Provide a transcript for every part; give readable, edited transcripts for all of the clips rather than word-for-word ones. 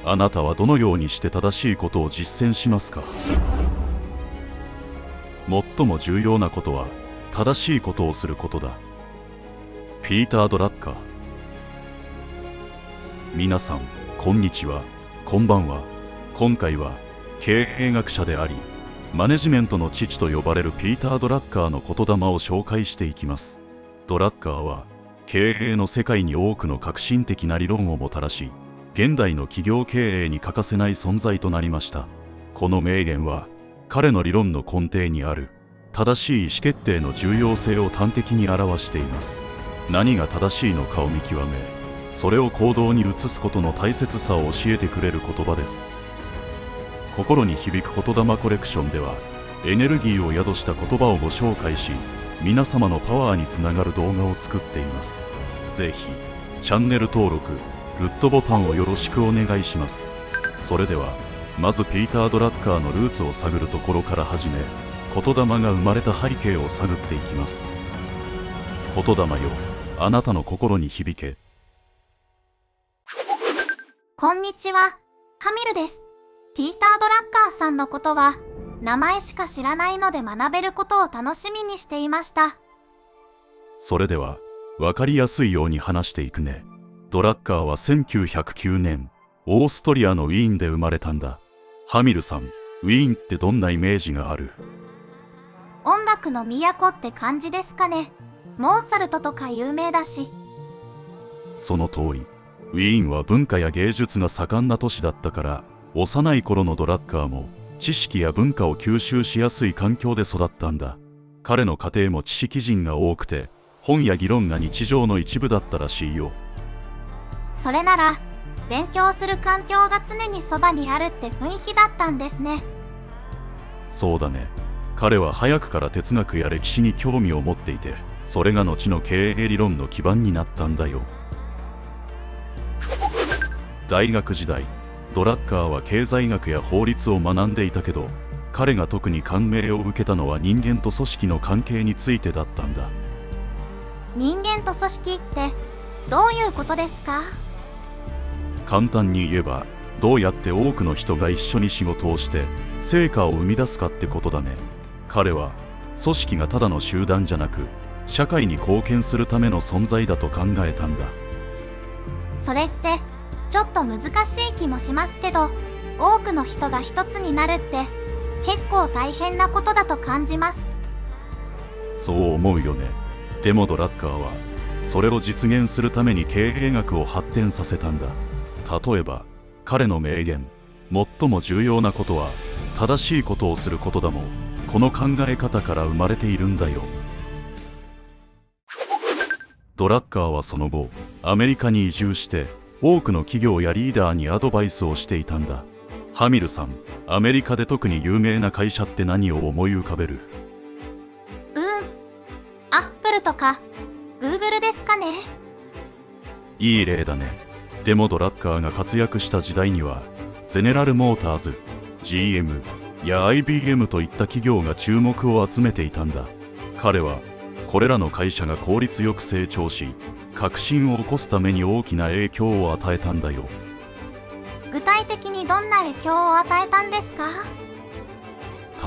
あなたはどのようにして正しいことを実践しますか？最も重要なことは正しいことをすることだ。ピーター・ドラッカー。皆さんこんにちは、こんばんは。今回は経営学者でありマネジメントの父と呼ばれるピーター・ドラッカーの言霊を紹介していきます。ドラッカーは経営の世界に多くの革新的な理論をもたらし、現代の企業経営に欠かせない存在となりました。この名言は彼の理論の根底にある正しい意思決定の重要性を端的に表しています。何が正しいのかを見極め、それを行動に移すことの大切さを教えてくれる言葉です。心に響く言霊コレクションではエネルギーを宿した言葉をご紹介し、皆様のパワーにつながる動画を作っています。ぜひチャンネル登録、グッドボタンをよろしくお願いします。それではまずピーター・ドラッカーのルーツを探るところから始め、言霊が生まれた背景を探っていきます。言霊よ、あなたの心に響け。こんにちは、カミルです。ピーター・ドラッカーさんのことは名前しか知らないので学べることを楽しみにしていました。それでは分かりやすいように話していくね。ドラッカーは1909年オーストリアのウィーンで生まれたんだ。ハミルさん、ウィーンってどんなイメージがある？音楽の都って感じですかね。モーツァルトとか有名だし。その通り。ウィーンは文化や芸術が盛んな都市だったから、幼い頃のドラッカーも知識や文化を吸収しやすい環境で育ったんだ。彼の家庭も知識人が多くて、本や議論が日常の一部だったらしいよ。それなら勉強する環境が常にそばにあるって雰囲気だったんですね。そうだね。彼は早くから哲学や歴史に興味を持っていて、それが後の経営理論の基盤になったんだよ。大学時代、ドラッカーは経済学や法律を学んでいたけど、彼が特に感銘を受けたのは人間と組織の関係についてだったんだ。人間と組織ってどういうことですか？簡単に言えば、どうやって多くの人が一緒に仕事をして成果を生み出すかってことだね。彼は組織がただの集団じゃなく、社会に貢献するための存在だと考えたんだ。それってちょっと難しい気もしますけど、多くの人が一つになるって結構大変なことだと感じます。そう思うよね。でもドラッカーはそれを実現するために経営学を発展させたんだ。例えば彼の名言、最も重要なことは正しいことをすることだもん。この考え方から生まれているんだよ。ドラッカーはその後アメリカに移住して多くの企業やリーダーにアドバイスをしていたんだ。ハミルさん、アメリカで特に有名な会社って何を思い浮かべる？アップルとかグーグルですかね。いい例だね。でもドラッカーが活躍した時代にはゼネラルモーターズ、GM や IBM といった企業が注目を集めていたんだ。彼はこれらの会社が効率よく成長し、革新を起こすために大きな影響を与えたんだよ。具体的にどんな影響を与えたんですか？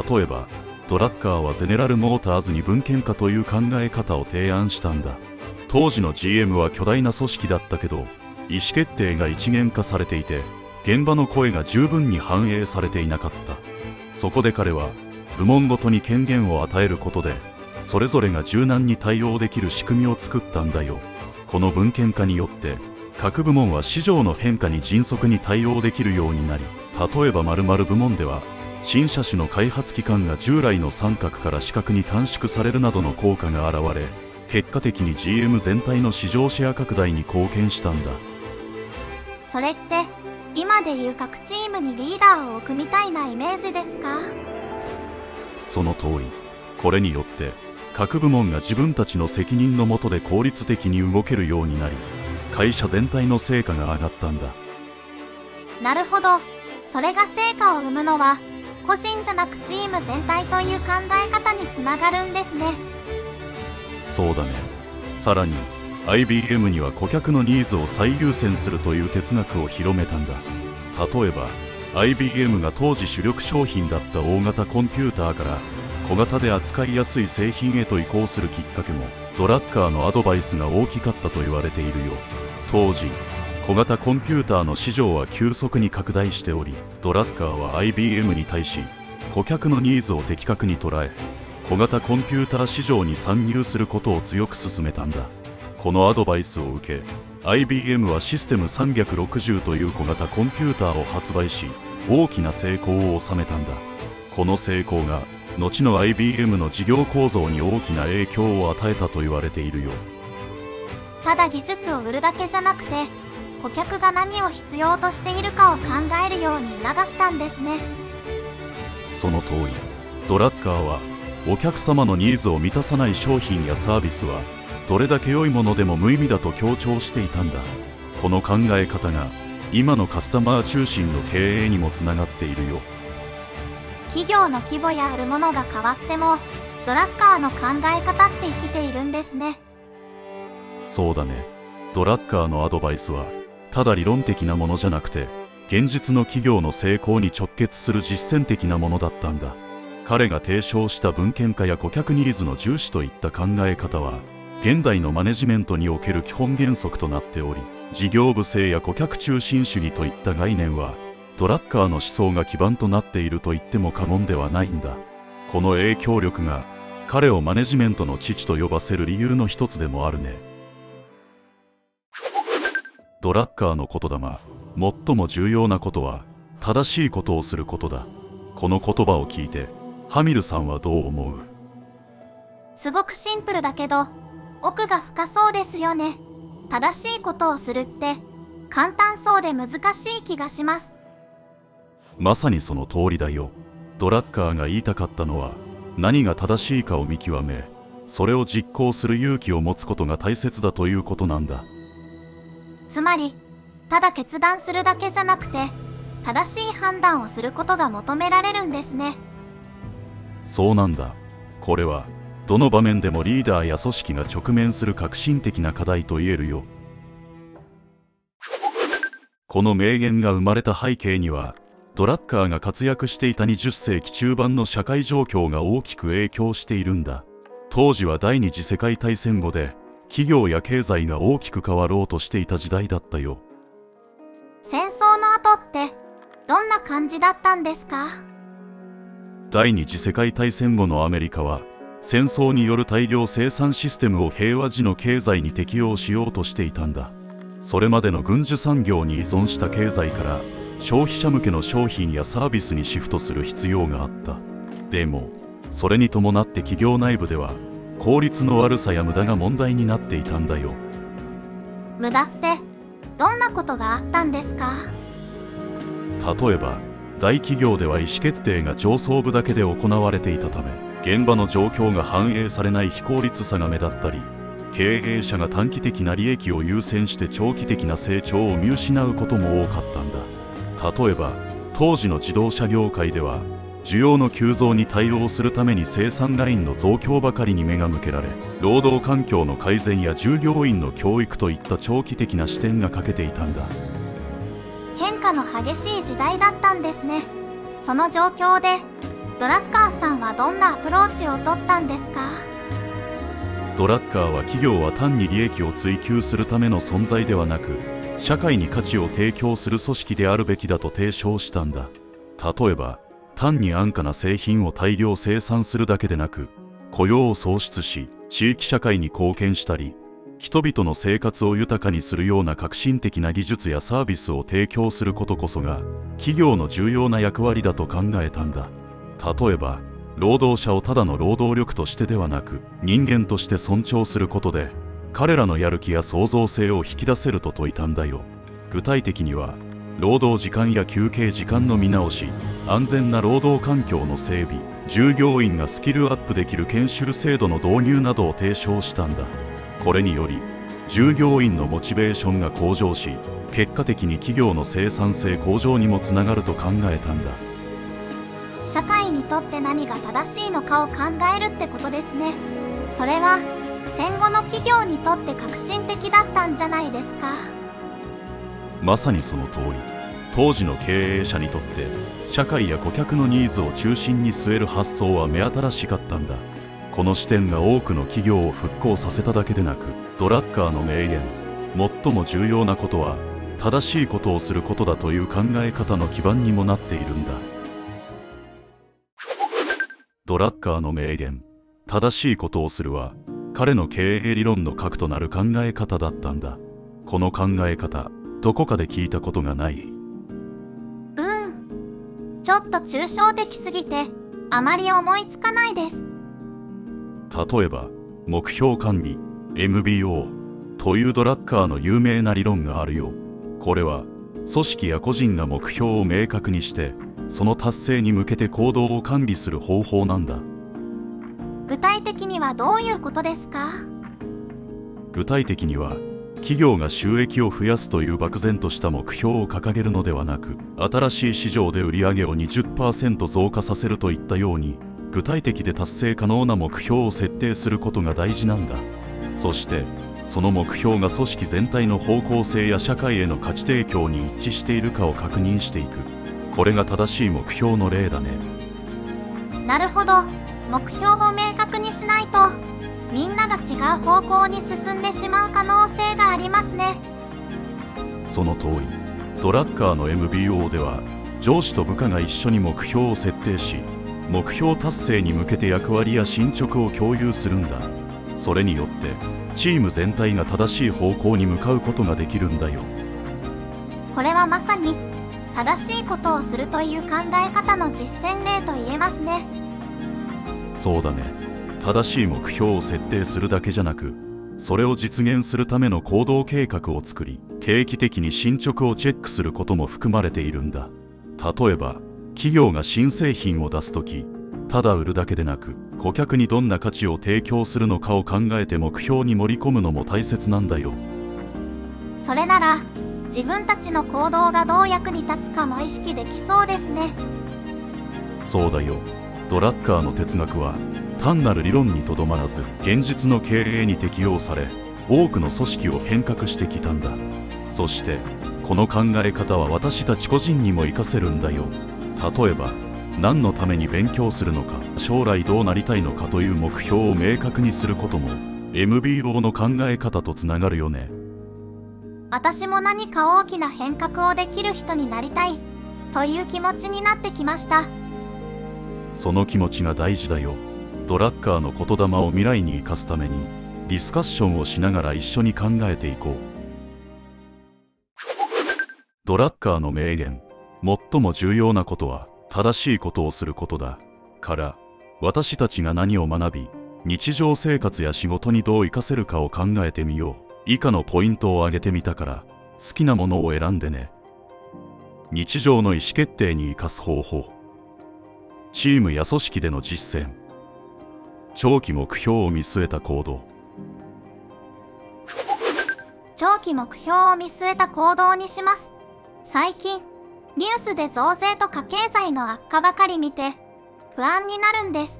例えばドラッカーはゼネラルモーターズに分権化という考え方を提案したんだ。当時の GM は巨大な組織だったけど、意思決定が一元化されていて、現場の声が十分に反映されていなかった。そこで彼は部門ごとに権限を与えることで、それぞれが柔軟に対応できる仕組みを作ったんだよ。この分権化によって各部門は市場の変化に迅速に対応できるようになり、例えば〇〇部門では新車種の開発期間が従来の三角から四角に短縮されるなどの効果が現れ、結果的に GM 全体の市場シェア拡大に貢献したんだ。それって今でいう各チームにリーダーを置くみたいなイメージですか？その通り。これによって各部門が自分たちの責任の下で効率的に動けるようになり、会社全体の成果が上がったんだ。なるほど。それが成果を生むのは個人じゃなくチーム全体という考え方につながるんですね。そうだね。さらに IBM には顧客のニーズを最優先するという哲学を広めたんだ。例えば IBM が当時主力商品だった大型コンピューターから小型で扱いやすい製品へと移行するきっかけもドラッカーのアドバイスが大きかったと言われているよ。当時小型コンピューターの市場は急速に拡大しており、ドラッカーは IBM に対し顧客のニーズを的確に捉え、小型コンピューター市場に参入することを強く進めたんだ。このアドバイスを受け、IBM はシステム360という小型コンピューターを発売し、大きな成功を収めたんだ。この成功が後の IBM の事業構造に大きな影響を与えたと言われているよ。ただ技術を売るだけじゃなくて、顧客が何を必要としているかを考えるように促したんですね。その通り、ドラッカーはお客様のニーズを満たさない商品やサービスはどれだけ良いものでも無意味だと強調していたんだ。この考え方が今のカスタマー中心の経営にもつながっているよ。企業の規模や売るものが変わっても、ドラッカーの考え方って生きているんですね。そうだね。ドラッカーのアドバイスはただ理論的なものじゃなくて、現実の企業の成功に直結する実践的なものだったんだ。彼が提唱した文献化や顧客ニーズの重視といった考え方は現代のマネジメントにおける基本原則となっており、事業部性や顧客中心主義といった概念はドラッカーの思想が基盤となっていると言っても過言ではないんだ。この影響力が彼をマネジメントの父と呼ばせる理由の一つでもあるね。ドラッカーの言霊、最も重要なことは正しいことをすることだ。この言葉を聞いてハミルさんはどう思う？すごくシンプルだけど奥が深そうですよね。正しいことをするって簡単そうで難しい気がします。まさにその通りだよ。ドラッカーが言いたかったのは、何が正しいかを見極め、それを実行する勇気を持つことが大切だということなんだ。つまりただ決断するだけじゃなくて、正しい判断をすることが求められるんですね。そうなんだ。これはどの場面でもリーダーや組織が直面する革新的な課題と言えるよ。この名言が生まれた背景には、ドラッカーが活躍していた20世紀中盤の社会状況が大きく影響しているんだ。当時は第二次世界大戦後で企業や経済が大きく変わろうとしていた時代だったよ。戦争の後ってどんな感じだったんですか？第二次世界大戦後のアメリカは戦争による大量生産システムを平和時の経済に適用しようとしていたんだ。それまでの軍需産業に依存した経済から消費者向けの商品やサービスにシフトする必要があった。でもそれに伴って企業内部では効率の悪さや無駄が問題になっていたんだよ。無駄ってどんなことがあったんですか？例えば大企業では意思決定が上層部だけで行われていたため、現場の状況が反映されない非効率さが目立ったり、経営者が短期的な利益を優先して長期的な成長を見失うことも多かったんだ。例えば当時の自動車業界では需要の急増に対応するために生産ラインの増強ばかりに目が向けられ、労働環境の改善や従業員の教育といった長期的な視点が欠けていたんだ。変化の激しい時代だったんですね。その状況でドラッカーさんはどんなアプローチを取ったんですか？ドラッカーは企業は単に利益を追求するための存在ではなく、社会に価値を提供する組織であるべきだと提唱したんだ。例えば単に安価な製品を大量生産するだけでなく、雇用を創出し地域社会に貢献したり、人々の生活を豊かにするような革新的な技術やサービスを提供することこそが企業の重要な役割だと考えたんだ。例えば労働者をただの労働力としてではなく人間として尊重することで、彼らのやる気や創造性を引き出せると説いたんだよ。具体的には労働時間や休憩時間の見直し、安全な労働環境の整備、従業員がスキルアップできる研修制度の導入などを提唱したんだ。これにより従業員のモチベーションが向上し、結果的に企業の生産性向上にもつながると考えたんだ。社会にとって何が正しいのかを考えるってことですね。それは戦後の企業にとって革新的だったんじゃないですか？まさにその通り。当時の経営者にとって社会や顧客のニーズを中心に据える発想は目新しかったんだ。この視点が多くの企業を復興させただけでなく、ドラッカーの名言、最も重要なことは正しいことをすることだという考え方の基盤にもなっているんだ。ドラッカーの名言、正しいことをするは彼の経営理論の核となる考え方だったんだ。この考え方、どこかで聞いたことがない？ちょっと抽象的すぎてあまり思いつかないです。例えば目標管理 MBO というドラッカーの有名な理論があるよ。これは組織や個人が目標を明確にしてその達成に向けて行動を管理する方法なんだ。具体的にはどういうことですか？具体的には企業が収益を増やすという漠然とした目標を掲げるのではなく、新しい市場で売上を 20% 増加させるといったように具体的で達成可能な目標を設定することが大事なんだ。そしてその目標が組織全体の方向性や社会への価値提供に一致しているかを確認していく。これが正しい目標の例だね。なるほど。目標を明確にしないとみんなが違う方向に進んでしまう可能性がありますね。その通り。ドラッカーの MBO では上司と部下が一緒に目標を設定し、目標達成に向けて役割や進捗を共有するんだ。それによってチーム全体が正しい方向に向かうことができるんだよ。これはまさに正しいことをするという考え方の実践例と言えますね。そうだね。正しい目標を設定するだけじゃなく、それを実現するための行動計画を作り、定期的に進捗をチェックすることも含まれているんだ。例えば企業が新製品を出すとき、ただ売るだけでなく顧客にどんな価値を提供するのかを考えて目標に盛り込むのも大切なんだよ。それなら自分たちの行動がどう役に立つかも意識できそうですね。そうだよ。ドラッカーの哲学は単なる理論にとどまらず現実の経営に適用され、多くの組織を変革してきたんだ。そしてこの考え方は私たち個人にも活かせるんだよ。例えば何のために勉強するのか、将来どうなりたいのかという目標を明確にすることも MBO の考え方とつながるよね。私も何か大きな変革をできる人になりたいという気持ちになってきました。その気持ちが大事だよ。ドラッカーの言霊を未来に生かすためにディスカッションをしながら一緒に考えていこう。ドラッカーの名言、最も重要なことは正しいことをすることだから、私たちが何を学び、日常生活や仕事にどう活かせるかを考えてみよう。以下のポイントを挙げてみたから、好きなものを選んでね。日常の意思決定に生かす方法。チームや組織での実践。長期目標を見据えた行動。長期目標を見据えた行動にします。最近ニュースで増税と家計済の悪化ばかり見て不安になるんです。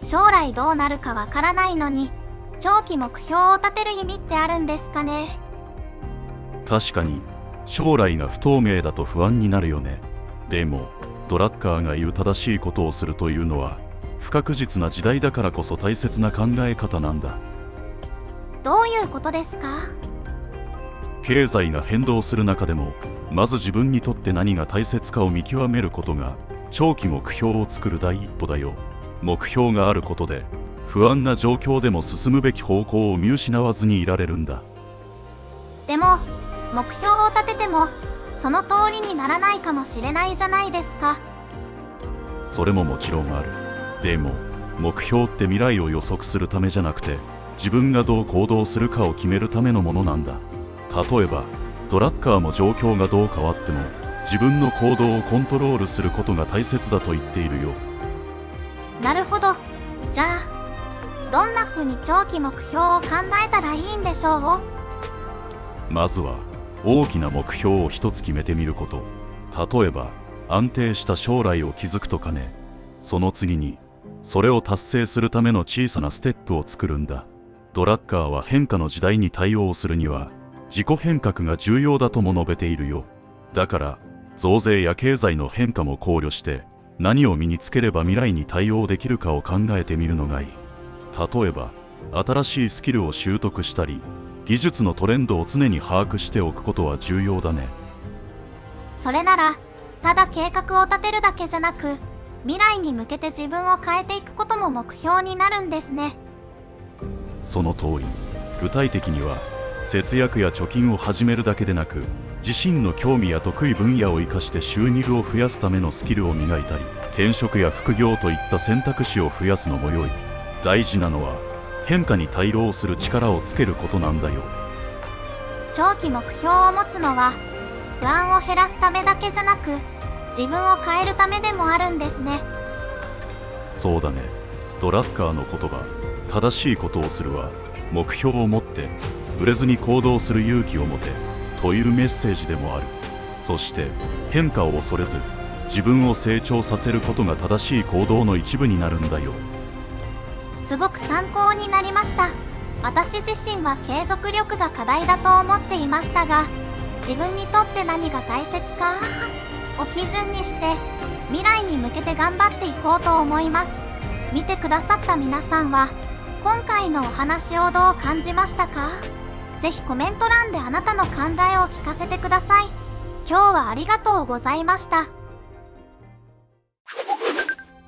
将来どうなるかわからないのに長期目標を立てる意味ってあるんですかね。確かに将来が不透明だと不安になるよね。でもドラッカーが言う正しいことをするというのは不確実な時代だからこそ大切な考え方なんだ。どういうことですか？経済が変動する中でもまず自分にとって何が大切かを見極めることが長期目標を作る第一歩だよ。目標があることで不安な状況でも進むべき方向を見失わずにいられるんだ。でも目標を立ててもその通りにならないかもしれないじゃないですか。それももちろんある。でも目標って未来を予測するためじゃなくて、自分がどう行動するかを決めるためのものなんだ。例えばドラッカーも状況がどう変わっても自分の行動をコントロールすることが大切だと言っているよ。なるほど。じゃあどんな風に長期目標を考えたらいいんでしょう？まずは大きな目標を一つ決めてみること。例えば安定した将来を築くとかね。その次にそれを達成するための小さなステップを作るんだ。ドラッカーは変化の時代に対応するには自己変革が重要だとも述べているよ。だから増税や経済の変化も考慮して何を身につければ未来に対応できるかを考えてみるのがいい。例えば新しいスキルを習得したり、技術のトレンドを常に把握しておくことは重要だね。それなら、ただ計画を立てるだけじゃなく、未来に向けて自分を変えていくことも目標になるんですね。その通り。具体的には節約や貯金を始めるだけでなく、自身の興味や得意分野を生かして収入を増やすためのスキルを磨いたり、転職や副業といった選択肢を増やすのも良い。大事なのは変化に対応する力をつけることなんだよ。長期目標を持つのは不安を減らすためだけじゃなく、自分を変えるためでもあるんですね。そうだね。ドラッカーの言葉、正しいことをするは目標を持ってブレずに行動する勇気を持てというメッセージでもある。そして変化を恐れず自分を成長させることが正しい行動の一部になるんだよ。すごく参考になりました。私自身は継続力が課題だと思っていましたが、自分にとって何が大切かを基準にして未来に向けて頑張っていこうと思います。見てくださった皆さんは今回のお話をどう感じましたか？ぜひコメント欄であなたの考えを聞かせてください。今日はありがとうございました。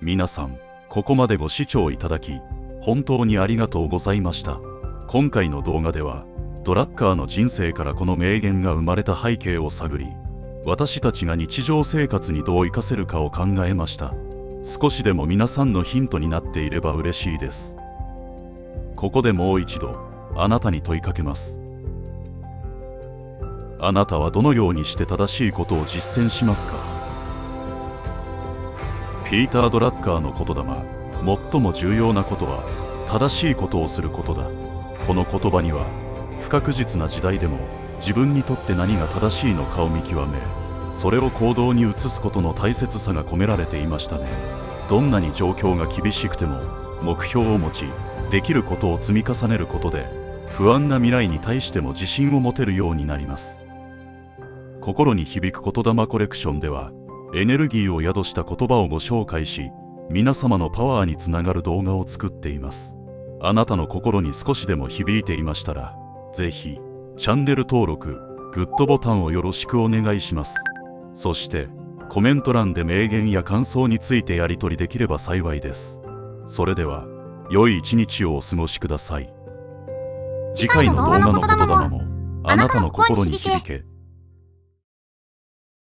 皆さん、ここまでご視聴いただき本当にありがとうございました。今回の動画ではドラッカーの人生からこの名言が生まれた背景を探り、私たちが日常生活にどう活かせるかを考えました。少しでも皆さんのヒントになっていれば嬉しいです。ここでもう一度あなたに問いかけます。あなたはどのようにして正しいことを実践しますか？ピーター・ドラッカーの言霊、最も重要なことは正しいことをすることだ。この言葉には不確実な時代でも自分にとって何が正しいのかを見極め、それを行動に移すことの大切さが込められていましたね。どんなに状況が厳しくても目標を持ち、できることを積み重ねることで不安な未来に対しても自信を持てるようになります。心に響く言霊コレクションではエネルギーを宿した言葉をご紹介し、皆様のパワーにつながる動画を作っています。あなたの心に少しでも響いていましたら、ぜひチャンネル登録、グッドボタンをよろしくお願いします。そしてコメント欄で名言や感想についてやり取りできれば幸いです。それでは良い一日をお過ごしください。次回の動画の言霊もあなたの心に響け。